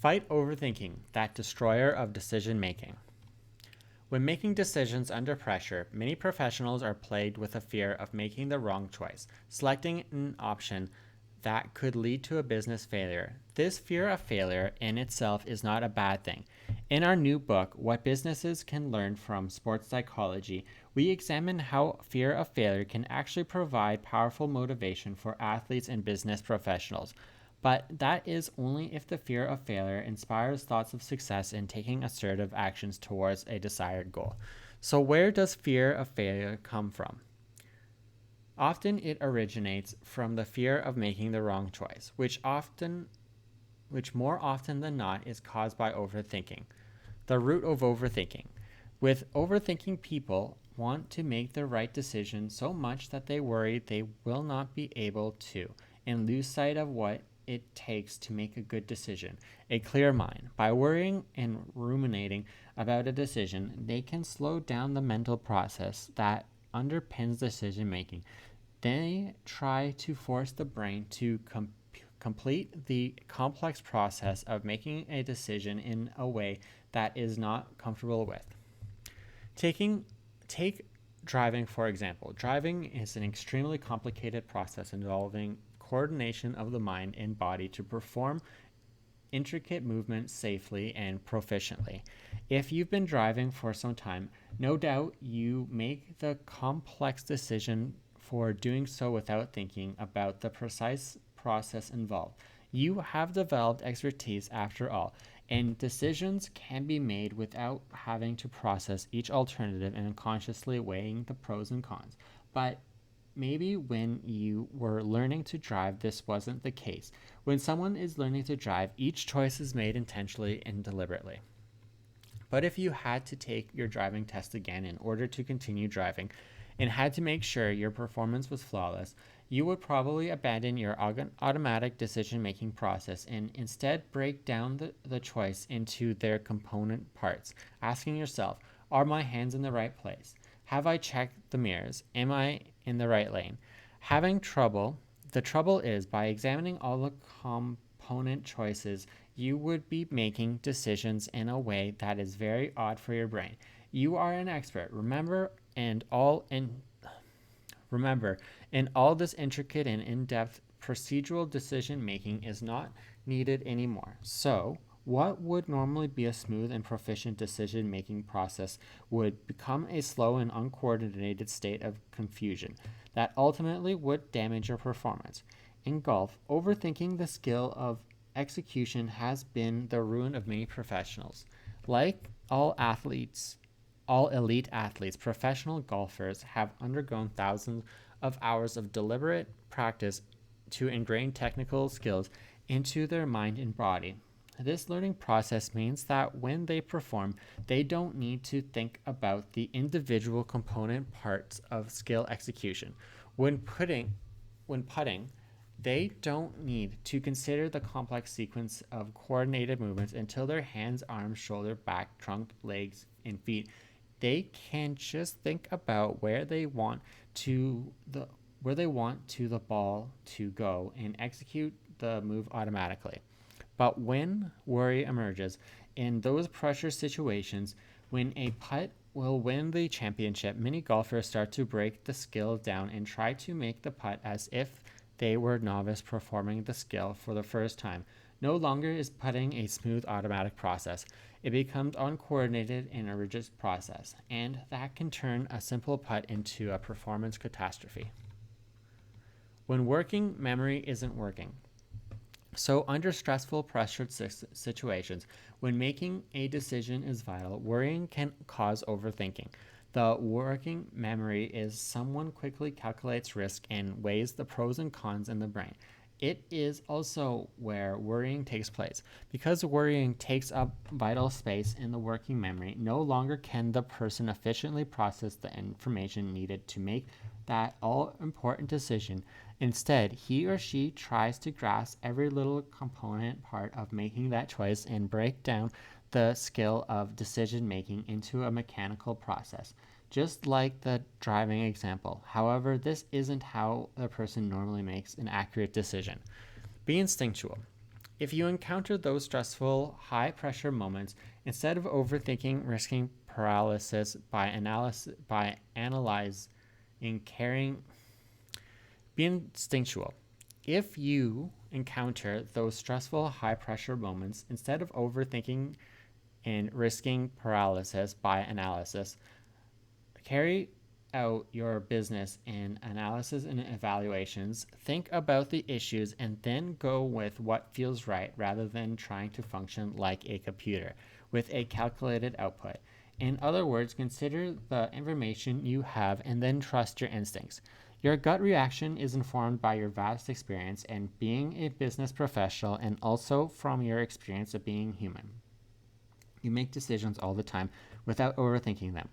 Fight overthinking, that destroyer of decision making. When making decisions under pressure, many professionals are plagued with a fear of making the wrong choice, selecting an option that could lead to a business failure. This fear of failure in itself is not a bad thing. In our new book, What Businesses Can Learn from Sports Psychology, we examine how fear of failure can actually provide powerful motivation for athletes and business professionals. But that is only if the fear of failure inspires thoughts of success in taking assertive actions towards a desired goal. So, where does fear of failure come from? Often it originates from the fear of making the wrong choice, which more often than not is caused by overthinking. The root of overthinking. With overthinking, people want to make the right decision so much that they worry they will not be able to and lose sight of what it takes to make a good decision. A clear mind. By worrying and ruminating about a decision, they can slow down the mental process that underpins decision making. They try to force the brain to complete the complex process of making a decision in a way that is not comfortable with. Take driving for example. Driving is an extremely complicated process involving coordination of the mind and body to perform intricate movements safely and proficiently. If you've been driving for some time, no doubt you make the complex decision for doing so without thinking about the precise process involved. You have developed expertise after all, and decisions can be made without having to process each alternative and consciously weighing the pros and cons. But maybe when you were learning to drive, this wasn't the case. When someone is learning to drive, each choice is made intentionally and deliberately. But if you had to take your driving test again in order to continue driving and had to make sure your performance was flawless, you would probably abandon your automatic decision-making process and instead break down the choice into their component parts, asking yourself, are my hands in the right place? Have I checked the mirrors? Am I in the right lane? The trouble is, by examining all the component choices, you would be making decisions in a way that is very odd for your brain. You are an expert. Remember, in all this intricate and in-depth procedural decision making is not needed anymore. So, what would normally be a smooth and proficient decision making process would become a slow and uncoordinated state of confusion that ultimately would damage your performance. In golf, overthinking the skill of execution has been the ruin of many professionals. Like all elite athletes, professional golfers have undergone thousands of hours of deliberate practice to ingrain technical skills into their mind and body. This learning process means that when they perform, they don't need to think about the individual component parts of skill execution. When putting, they don't need to consider the complex sequence of coordinated movements until their hands, arms, shoulder, back, trunk, legs, and feet. They can just think about where they want the ball to go and execute the move automatically. But when worry emerges in those pressure situations, when a putt will win the championship, many golfers start to break the skill down and try to make the putt as if they were novice performing the skill for the first time. No longer is putting a smooth automatic process. It becomes uncoordinated and a rigid process, and that can turn a simple putt into a performance catastrophe. When working memory isn't working. So, under stressful, pressured situations, when making a decision is vital, worrying can cause overthinking. The working memory is someone quickly calculates risk and weighs the pros and cons in the brain. It is also where worrying takes place. Because worrying takes up vital space in the working memory, no longer can the person efficiently process the information needed to make that all-important decision. Instead, he or she tries to grasp every little component part of making that choice and break down the skill of decision making into a mechanical process, just like the driving example. However, this isn't how the person normally makes an accurate decision. Be instinctual. If you encounter those stressful, high pressure moments, instead of overthinking, risking paralysis by analyzing, caring, be instinctual. If you encounter those stressful, high pressure moments, instead of overthinking and risking paralysis by analysis, carry out your business in analysis and evaluations. Think about the issues and then go with what feels right rather than trying to function like a computer with a calculated output. In other words, consider the information you have and then trust your instincts. Your gut reaction is informed by your vast experience and being a business professional and also from your experience of being human. You make decisions all the time without overthinking them.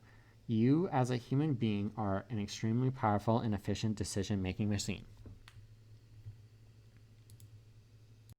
You, as a human being, are an extremely powerful and efficient decision making machine.